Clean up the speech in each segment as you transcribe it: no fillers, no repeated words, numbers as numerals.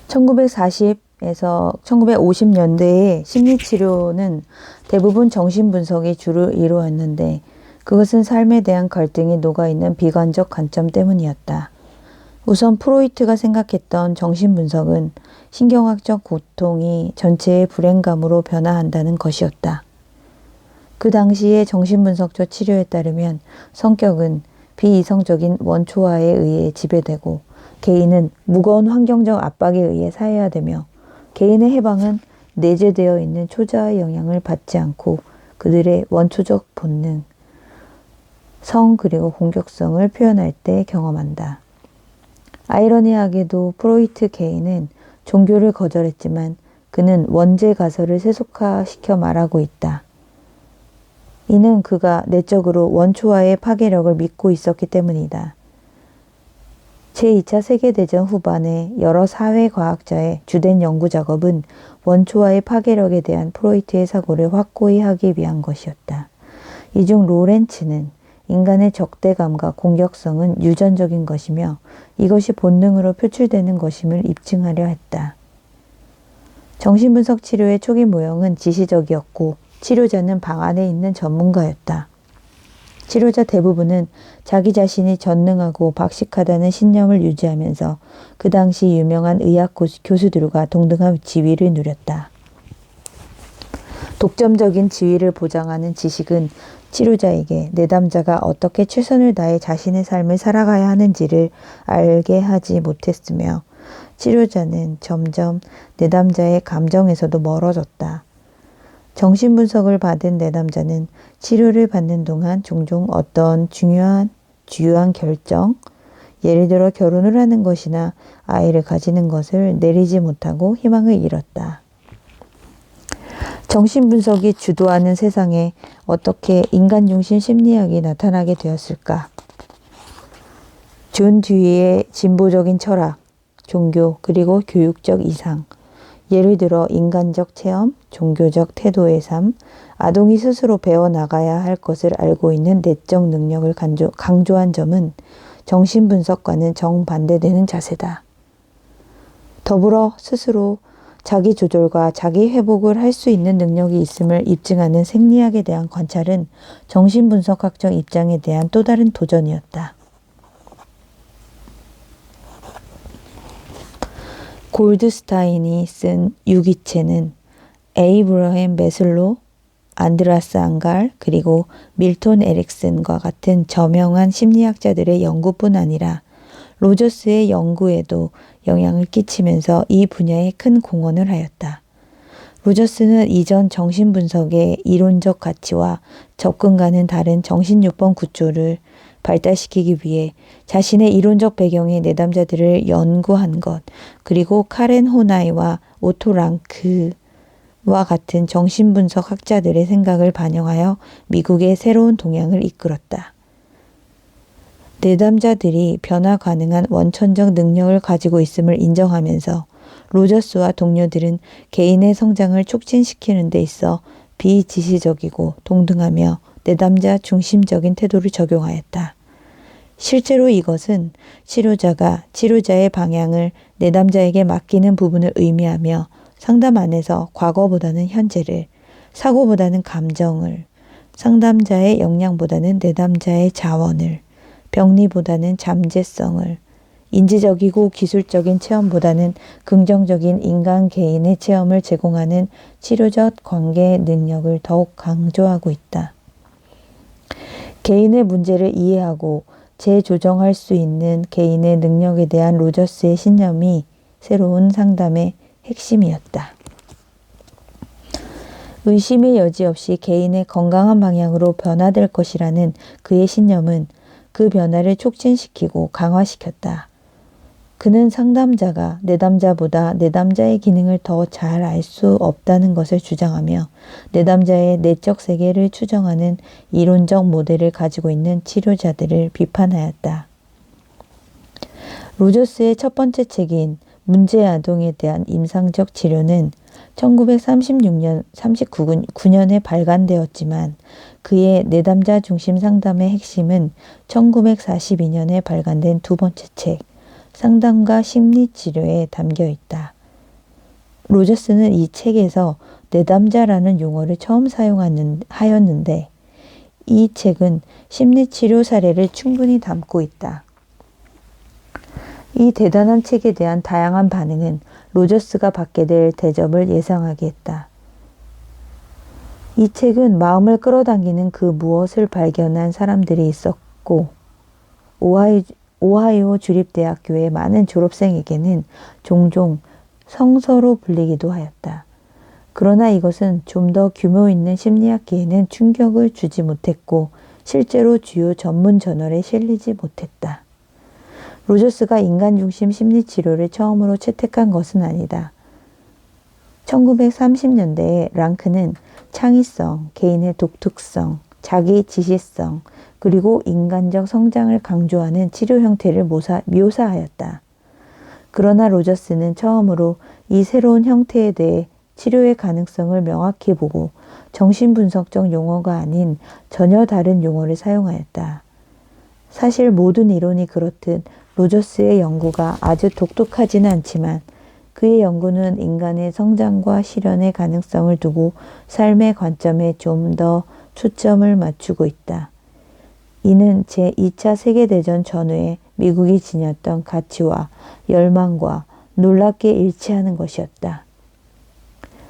1940에서 1950년대의 심리치료는 대부분 정신분석이 주를 이루었는데 그것은 삶에 대한 갈등이 녹아있는 비관적 관점 때문이었다. 우선 프로이트가 생각했던 정신분석은 신경학적 고통이 전체의 불행감으로 변화한다는 것이었다. 그 당시의 정신분석적 치료에 따르면 성격은 비이성적인 원초화에 의해 지배되고 개인은 무거운 환경적 압박에 의해 사회화되며 개인의 해방은 내재되어 있는 초자의 영향을 받지 않고 그들의 원초적 본능, 성 그리고 공격성을 표현할 때 경험한다. 아이러니하게도 프로이트 개인은 종교를 거절했지만 그는 원죄 가설을 세속화시켜 말하고 있다. 이는 그가 내적으로 원초화의 파괴력을 믿고 있었기 때문이다. 제2차 세계대전 후반에 여러 사회과학자의 주된 연구 작업은 원초화의 파괴력에 대한 프로이트의 사고를 확고히 하기 위한 것이었다. 이 중 로렌츠는 인간의 적대감과 공격성은 유전적인 것이며 이것이 본능으로 표출되는 것임을 입증하려 했다. 정신분석 치료의 초기 모형은 지시적이었고 치료자는 방 안에 있는 전문가였다. 치료자 대부분은 자기 자신이 전능하고 박식하다는 신념을 유지하면서 그 당시 유명한 의학 교수들과 동등한 지위를 누렸다. 독점적인 지위를 보장하는 지식은 치료자에게 내담자가 어떻게 최선을 다해 자신의 삶을 살아가야 하는지를 알게 하지 못했으며 치료자는 점점 내담자의 감정에서도 멀어졌다. 정신분석을 받은 내담자는 치료를 받는 동안 종종 어떤 주요한 결정, 예를 들어 결혼을 하는 것이나 아이를 가지는 것을 내리지 못하고 희망을 잃었다. 정신분석이 주도하는 세상에 어떻게 인간중심 심리학이 나타나게 되었을까? 존 듀이의 진보적인 철학, 종교, 그리고 교육적 이상, 예를 들어 인간적 체험, 종교적 태도의 삶, 아동이 스스로 배워나가야 할 것을 알고 있는 내적 능력을 강조한 점은 정신분석과는 정반대되는 자세다. 더불어 스스로 자기 조절과 자기 회복을 할 수 있는 능력이 있음을 입증하는 생리학에 대한 관찰은 정신분석학적 입장에 대한 또 다른 도전이었다. 골드스타인이 쓴 유기체는 에이브러햄 매슬로, 안드라스 앙갈, 그리고 밀톤 에릭슨과 같은 저명한 심리학자들의 연구뿐 아니라 로저스의 연구에도 영향을 끼치면서 이 분야에 큰 공헌을 하였다. 로저스는 이전 정신분석의 이론적 가치와 접근과는 다른 정신요법 구조를 발달시키기 위해 자신의 이론적 배경의 내담자들을 연구한 것, 그리고 카렌 호나이와 오토 랑크와 같은 정신분석 학자들의 생각을 반영하여 미국의 새로운 동향을 이끌었다. 내담자들이 변화 가능한 원천적 능력을 가지고 있음을 인정하면서 로저스와 동료들은 개인의 성장을 촉진시키는 데 있어 비지시적이고 동등하며 내담자 중심적인 태도를 적용하였다. 실제로 이것은 치료자가 치료자의 방향을 내담자에게 맡기는 부분을 의미하며 상담 안에서 과거보다는 현재를, 사고보다는 감정을, 상담자의 역량보다는 내담자의 자원을, 병리보다는 잠재성을, 인지적이고 기술적인 체험보다는 긍정적인 인간 개인의 체험을 제공하는 치료적 관계 능력을 더욱 강조하고 있다. 개인의 문제를 이해하고 재조정할 수 있는 개인의 능력에 대한 로저스의 신념이 새로운 상담의 핵심이었다. 의심의 여지 없이 개인의 건강한 방향으로 변화될 것이라는 그의 신념은 그 변화를 촉진시키고 강화시켰다. 그는 상담자가 내담자보다 내담자의 기능을 더 잘 알 수 없다는 것을 주장하며 내담자의 내적 세계를 추정하는 이론적 모델을 가지고 있는 치료자들을 비판하였다. 로저스의 첫 번째 책인 문제 아동에 대한 임상적 치료는 1939년에 발간되었지만 그의 내담자 중심 상담의 핵심은 1942년에 발간된 두 번째 책, 상담과 심리치료에 담겨 있다. 로저스는 이 책에서 내담자라는 용어를 처음 사용하였는데 이 책은 심리치료 사례를 충분히 담고 있다. 이 대단한 책에 대한 다양한 반응은 로저스가 받게 될 대접을 예상하게 했다. 이 책은 마음을 끌어당기는 그 무엇을 발견한 사람들이 있었고 오하이오 주립대학교의 많은 졸업생에게는 종종 성서로 불리기도 하였다. 그러나 이것은 좀 더 규모 있는 심리학계에는 충격을 주지 못했고 실제로 주요 전문 저널에 실리지 못했다. 로저스가 인간중심 심리치료를 처음으로 채택한 것은 아니다. 1930년대에 랑크는 창의성, 개인의 독특성, 자기 지시성, 그리고 인간적 성장을 강조하는 치료 형태를 묘사하였다. 그러나 로저스는 처음으로 이 새로운 형태에 대해 치료의 가능성을 명확히 보고 정신분석적 용어가 아닌 전혀 다른 용어를 사용하였다. 사실 모든 이론이 그렇듯 로저스의 연구가 아주 독특하지는 않지만 그의 연구는 인간의 성장과 실현의 가능성을 두고 삶의 관점에 좀 더 초점을 맞추고 있다. 이는 제2차 세계대전 전후에 미국이 지녔던 가치와 열망과 놀랍게 일치하는 것이었다.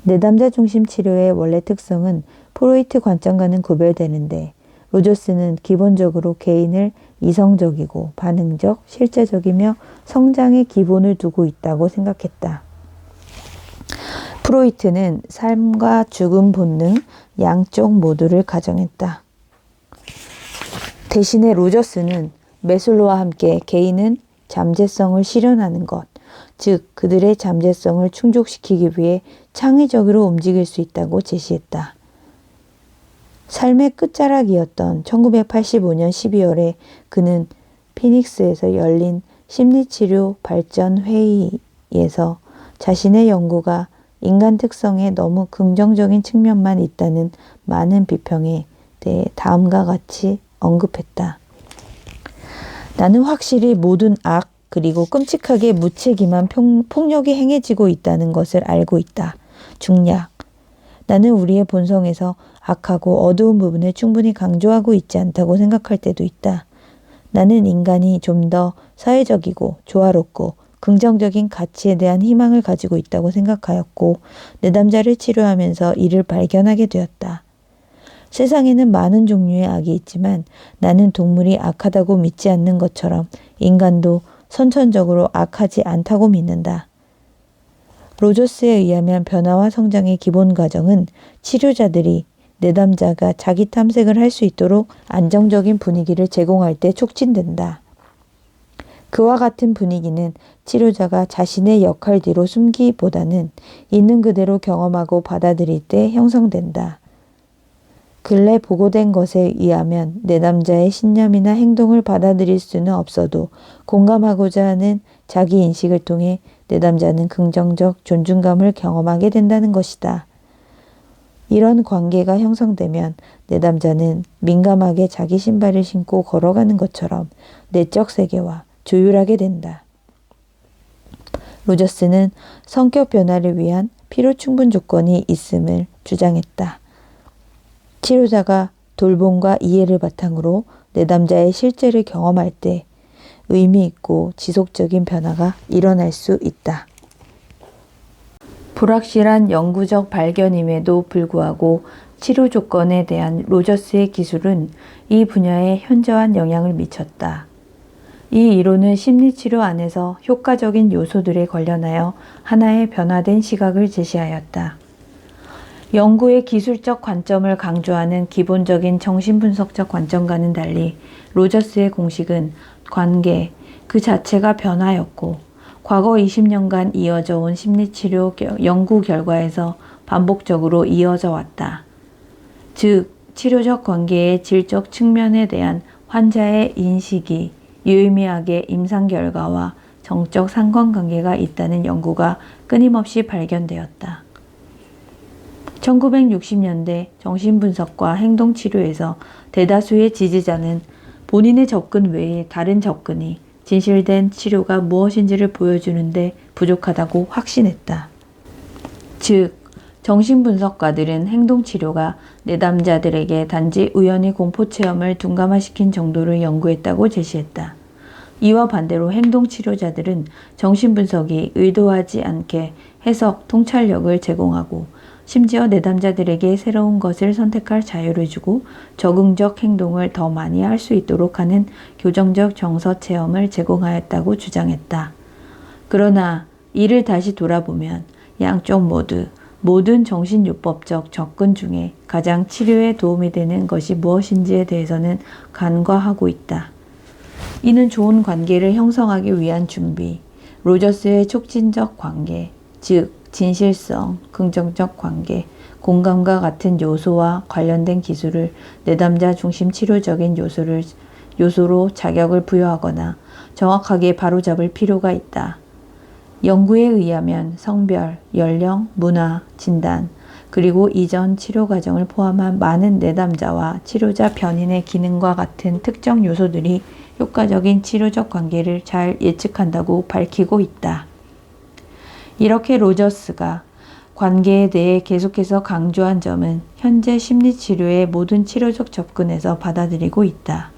내담자 중심 치료의 원래 특성은 프로이트 관점과는 구별되는데 로저스는 기본적으로 개인을 이성적이고 반응적, 실제적이며 성장의 기본을 두고 있다고 생각했다. 프로이트는 삶과 죽음 본능 양쪽 모두를 가정했다. 대신에 로저스는 매슬로와 함께 개인은 잠재성을 실현하는 것, 즉 그들의 잠재성을 충족시키기 위해 창의적으로 움직일 수 있다고 제시했다. 삶의 끝자락이었던 1985년 12월에 그는 피닉스에서 열린 심리치료 발전 회의에서 자신의 연구가 인간 특성에 너무 긍정적인 측면만 있다는 많은 비평에 대해 다음과 같이 언급했다. 나는 확실히 모든 악 그리고 끔찍하게 무책임한 폭력이 행해지고 있다는 것을 알고 있다. 중략. 나는 우리의 본성에서 악하고 어두운 부분을 충분히 강조하고 있지 않다고 생각할 때도 있다. 나는 인간이 좀 더 사회적이고 조화롭고 긍정적인 가치에 대한 희망을 가지고 있다고 생각하였고 내담자를 치료하면서 이를 발견하게 되었다. 세상에는 많은 종류의 악이 있지만 나는 동물이 악하다고 믿지 않는 것처럼 인간도 선천적으로 악하지 않다고 믿는다. 로저스에 의하면 변화와 성장의 기본 과정은 치료자들이 내담자가 자기 탐색을 할 수 있도록 안정적인 분위기를 제공할 때 촉진된다. 그와 같은 분위기는 치료자가 자신의 역할 뒤로 숨기보다는 있는 그대로 경험하고 받아들일 때 형성된다. 근래 보고된 것에 의하면 내담자의 신념이나 행동을 받아들일 수는 없어도 공감하고자 하는 자기 인식을 통해 내담자는 긍정적 존중감을 경험하게 된다는 것이다. 이런 관계가 형성되면 내담자는 민감하게 자기 신발을 신고 걸어가는 것처럼 내적 세계와 조율하게 된다. 로저스는 성격 변화를 위한 필요 충분 조건이 있음을 주장했다. 치료자가 돌봄과 이해를 바탕으로 내담자의 실제를 경험할 때 의미 있고 지속적인 변화가 일어날 수 있다. 불확실한 영구적 발견임에도 불구하고 치료 조건에 대한 로저스의 기술은 이 분야에 현저한 영향을 미쳤다. 이 이론은 심리치료 안에서 효과적인 요소들에 관련하여 하나의 변화된 시각을 제시하였다. 연구의 기술적 관점을 강조하는 기본적인 정신분석적 관점과는 달리 로저스의 공식은 관계 그 자체가 변화였고 과거 20년간 이어져 온 심리치료 연구 결과에서 반복적으로 이어져 왔다. 즉, 치료적 관계의 질적 측면에 대한 환자의 인식이 유의미하게 임상 결과와 정적 상관관계가 있다는 연구가 끊임없이 발견되었다. 1960년대 정신분석과 행동치료에서 대다수의 지지자는 본인의 접근 외에 다른 접근이 진실된 치료가 무엇인지를 보여주는데 부족하다고 확신했다. 즉, 정신분석가들은 행동치료가 내담자들에게 단지 우연히 공포체험을 둔감화시킨 정도를 연구했다고 제시했다. 이와 반대로 행동치료자들은 정신분석이 의도하지 않게 해석, 통찰력을 제공하고 심지어 내담자들에게 새로운 것을 선택할 자유를 주고 적응적 행동을 더 많이 할 수 있도록 하는 교정적 정서 체험을 제공하였다고 주장했다. 그러나 이를 다시 돌아보면 양쪽 모두 모든 정신요법적 접근 중에 가장 치료에 도움이 되는 것이 무엇인지에 대해서는 간과하고 있다. 이는 좋은 관계를 형성하기 위한 준비, 로저스의 촉진적 관계, 즉 진실성, 긍정적 관계, 공감과 같은 요소와 관련된 기술을 내담자 중심 치료적인 요소로 자격을 부여하거나 정확하게 바로잡을 필요가 있다. 연구에 의하면 성별, 연령, 문화, 진단, 그리고 이전 치료 과정을 포함한 많은 내담자와 치료자 변인의 기능과 같은 특정 요소들이 효과적인 치료적 관계를 잘 예측한다고 밝히고 있다. 이렇게 로저스가 관계에 대해 계속해서 강조한 점은 현재 심리치료의 모든 치료적 접근에서 받아들이고 있다.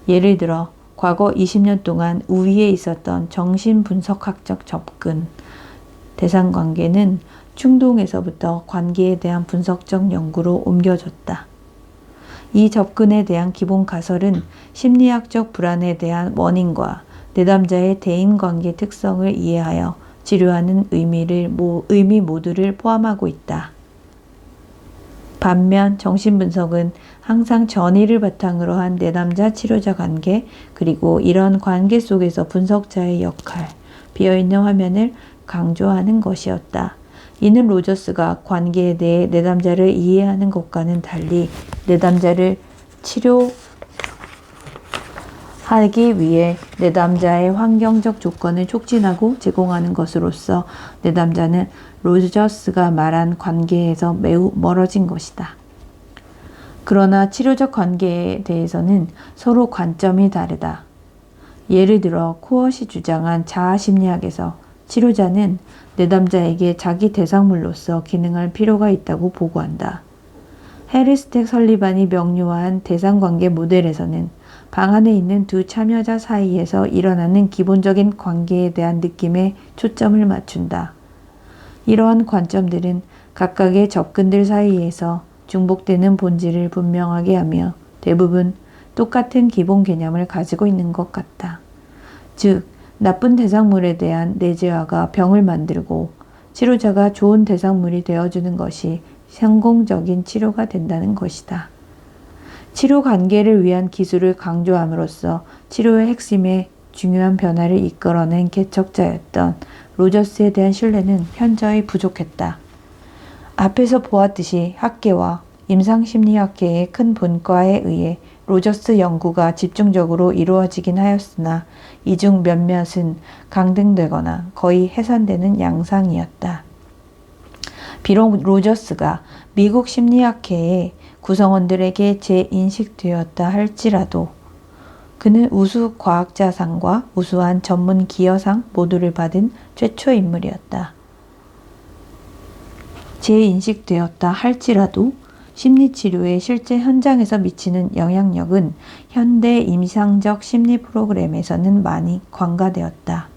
예를 들어 과거 20년 동안 우위에 있었던 정신분석학적 접근, 대상관계는 충동에서부터 관계에 대한 분석적 연구로 옮겨졌다. 이 접근에 대한 기본 가설은 심리학적 불안에 대한 원인과 내담자의 대인관계 특성을 이해하여 치료하는 의미 모두를 포함하고 있다. 반면 정신분석은 항상 전의를 바탕으로 한 내담자 치료자 관계, 그리고 이런 관계 속에서 분석자의 역할, 비어있는 화면을 강조하는 것이었다. 이는 로저스가 관계에 대해 내담자를 이해하는 것과는 달리 내담자를 치료하기 위해 내담자의 환경적 조건을 촉진하고 제공하는 것으로서 내담자는 로저스가 말한 관계에서 매우 멀어진 것이다. 그러나 치료적 관계에 대해서는 서로 관점이 다르다. 예를 들어 쿠엇이 주장한 자아심리학에서 치료자는 내담자에게 자기 대상물로서 기능할 필요가 있다고 보고한다. 해리스텍 설리반이 명료한 대상관계 모델에서는 방 안에 있는 두 참여자 사이에서 일어나는 기본적인 관계에 대한 느낌에 초점을 맞춘다. 이러한 관점들은 각각의 접근들 사이에서 중복되는 본질을 분명하게 하며 대부분 똑같은 기본 개념을 가지고 있는 것 같다. 즉, 나쁜 대상물에 대한 내재화가 병을 만들고 치료자가 좋은 대상물이 되어주는 것이 성공적인 치료가 된다는 것이다. 치료 관계를 위한 기술을 강조함으로써 치료의 핵심에 중요한 변화를 이끌어낸 개척자였던 로저스에 대한 신뢰는 현저히 부족했다. 앞에서 보았듯이 학계와 임상심리학계의 큰 분과에 의해 로저스 연구가 집중적으로 이루어지긴 하였으나 이 중 몇몇은 강등되거나 거의 해산되는 양상이었다. 비록 로저스가 미국 심리학회의 구성원들에게 재인식되었다 할지라도 그는 우수 과학자상과 우수한 전문 기여상 모두를 받은 최초 인물이었다. 재인식되었다 할지라도 심리치료의 실제 현장에서 미치는 영향력은 현대 임상적 심리 프로그램에서는 많이 관가되었다.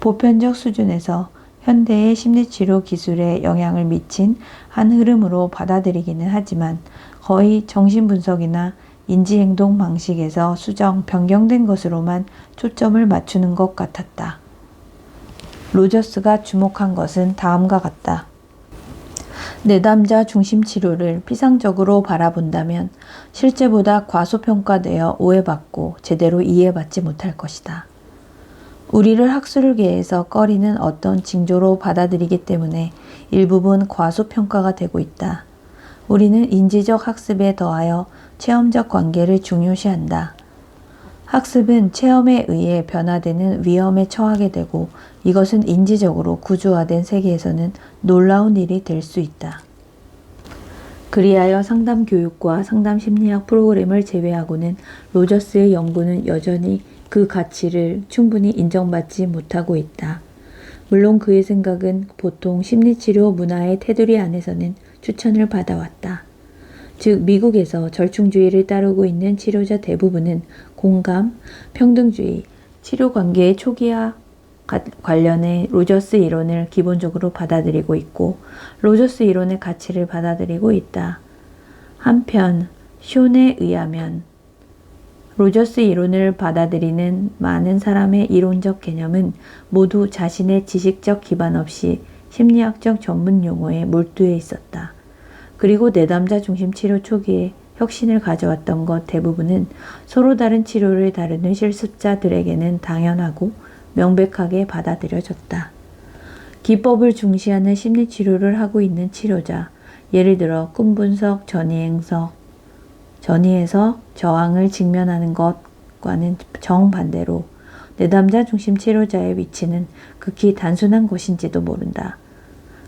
보편적 수준에서 현대의 심리치료 기술에 영향을 미친 한 흐름으로 받아들이기는 하지만 거의 정신분석이나 인지행동 방식에서 수정, 변경된 것으로만 초점을 맞추는 것 같았다. 로저스가 주목한 것은 다음과 같다. 내담자 중심 치료를 피상적으로 바라본다면 실제보다 과소평가되어 오해받고 제대로 이해받지 못할 것이다. 우리를 학술계에서 꺼리는 어떤 징조로 받아들이기 때문에 일부분 과소평가가 되고 있다. 우리는 인지적 학습에 더하여 체험적 관계를 중요시한다. 학습은 체험에 의해 변화되는 위험에 처하게 되고 이것은 인지적으로 구조화된 세계에서는 놀라운 일이 될 수 있다. 그리하여 상담교육과 상담심리학 프로그램을 제외하고는 로저스의 연구는 여전히 그 가치를 충분히 인정받지 못하고 있다. 물론 그의 생각은 보통 심리치료 문화의 테두리 안에서는 추천을 받아왔다. 즉 미국에서 절충주의를 따르고 있는 치료자 대부분은 공감, 평등주의, 치료관계의 초기화 관련해 로저스 이론을 기본적으로 받아들이고 있고 로저스 이론의 가치를 받아들이고 있다. 한편 숀에 의하면 로저스 이론을 받아들이는 많은 사람의 이론적 개념은 모두 자신의 지식적 기반 없이 심리학적 전문 용어에 몰두해 있었다. 그리고 내담자 중심 치료 초기에 혁신을 가져왔던 것 대부분은 서로 다른 치료를 다루는 실습자들에게는 당연하고 명백하게 받아들여졌다. 기법을 중시하는 심리치료를 하고 있는 치료자, 예를 들어 꿈 분석, 전이에서 저항을 직면하는 것과는 정반대로 내담자 중심 치료자의 위치는 극히 단순한 것인지도 모른다.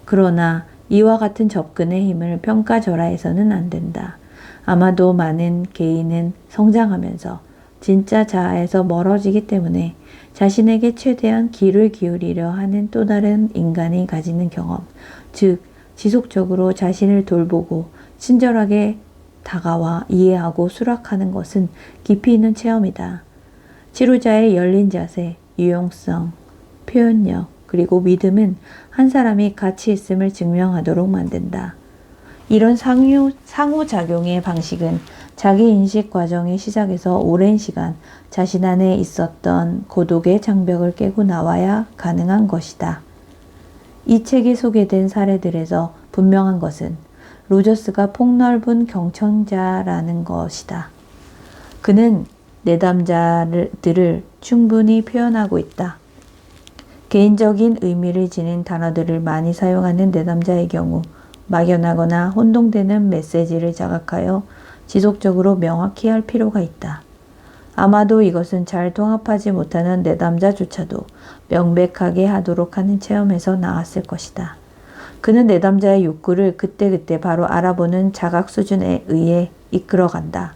그러나 이와 같은 접근의 힘을 평가절하해서는 안 된다. 아마도 많은 개인은 성장하면서 진짜 자아에서 멀어지기 때문에 자신에게 최대한 귀를 기울이려 하는 또 다른 인간이 가지는 경험, 즉 지속적으로 자신을 돌보고 친절하게 다가와 이해하고 수락하는 것은 깊이 있는 체험이다. 치료자의 열린 자세, 유용성, 표현력, 그리고 믿음은 한 사람이 가치 있음을 증명하도록 만든다. 이런 상호작용의 방식은 자기인식 과정의 시작에서 오랜 시간 자신 안에 있었던 고독의 장벽을 깨고 나와야 가능한 것이다. 이 책에 소개된 사례들에서 분명한 것은 로저스가 폭넓은 경청자라는 것이다. 그는 내담자들을 충분히 표현하고 있다. 개인적인 의미를 지닌 단어들을 많이 사용하는 내담자의 경우 막연하거나 혼동되는 메시지를 자각하여 지속적으로 명확히 할 필요가 있다. 아마도 이것은 잘 통합하지 못하는 내담자조차도 명백하게 하도록 하는 체험에서 나왔을 것이다. 그는 내담자의 욕구를 그때그때 바로 알아보는 자각 수준에 의해 이끌어간다.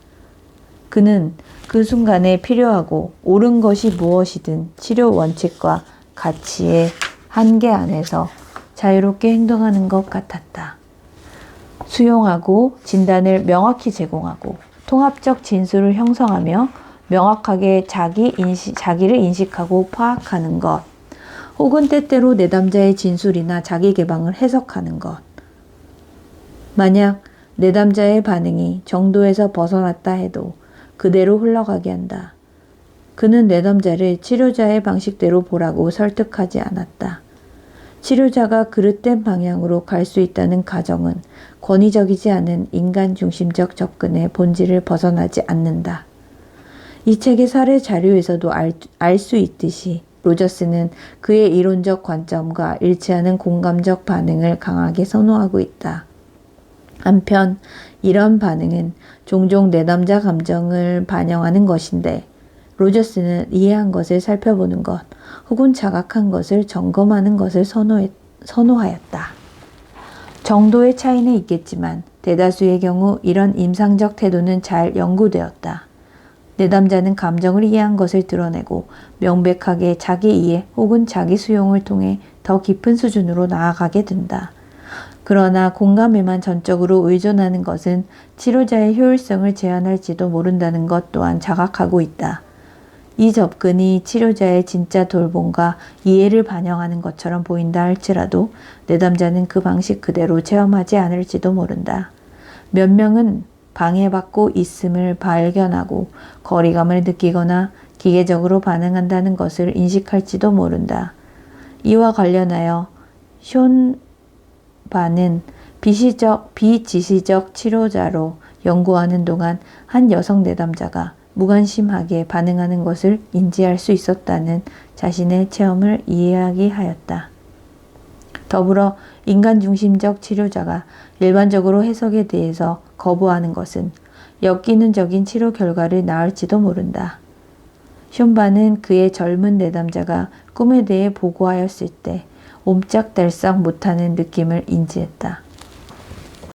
그는 그 순간에 필요하고 옳은 것이 무엇이든 치료 원칙과 가치의 한계 안에서 자유롭게 행동하는 것 같았다. 수용하고 진단을 명확히 제공하고 통합적 진술을 형성하며 명확하게 자기를 인식하고 파악하는 것, 혹은 때때로 내담자의 진술이나 자기 개방을 해석하는 것. 만약 내담자의 반응이 정도에서 벗어났다 해도 그대로 흘러가게 한다. 그는 내담자를 치료자의 방식대로 보라고 설득하지 않았다. 치료자가 그릇된 방향으로 갈 수 있다는 가정은 권위적이지 않은 인간 중심적 접근의 본질을 벗어나지 않는다. 이 책의 사례 자료에서도 알 수 있듯이 로저스는 그의 이론적 관점과 일치하는 공감적 반응을 강하게 선호하고 있다. 한편 이런 반응은 종종 내담자 감정을 반영하는 것인데 로저스는 이해한 것을 살펴보는 것 혹은 자각한 것을 점검하는 것을 선호하였다. 정도의 차이는 있겠지만 대다수의 경우 이런 임상적 태도는 잘 연구되었다. 내담자는 감정을 이해한 것을 드러내고 명백하게 자기 이해 혹은 자기 수용을 통해 더 깊은 수준으로 나아가게 된다. 그러나 공감에만 전적으로 의존하는 것은 치료자의 효율성을 제한할지도 모른다는 것 또한 자각하고 있다. 이 접근이 치료자의 진짜 돌봄과 이해를 반영하는 것처럼 보인다 할지라도 내담자는 그 방식 그대로 체험하지 않을지도 모른다. 몇 명은 방해받고 있음을 발견하고 거리감을 느끼거나 기계적으로 반응한다는 것을 인식할지도 모른다. 이와 관련하여 숀바는 비지시적 치료자로 연구하는 동안 한 여성 내담자가 무관심하게 반응하는 것을 인지할 수 있었다는 자신의 체험을 이야기하였다. 더불어 인간 중심적 치료자가 일반적으로 해석에 대해서 거부하는 것은 역기능적인 치료 결과를 낳을지도 모른다. 숀바는 그의 젊은 내담자가 꿈에 대해 보고하였을 때 옴짝달싹 못하는 느낌을 인지했다.